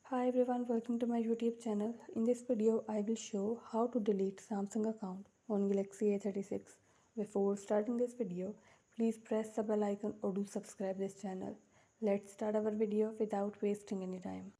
Hi everyone, welcome to my YouTube channel. In this video, I will show how to delete Samsung account on Galaxy A36. Before starting this video, please press the bell icon or do subscribe this channel. Let's start our video without wasting any time.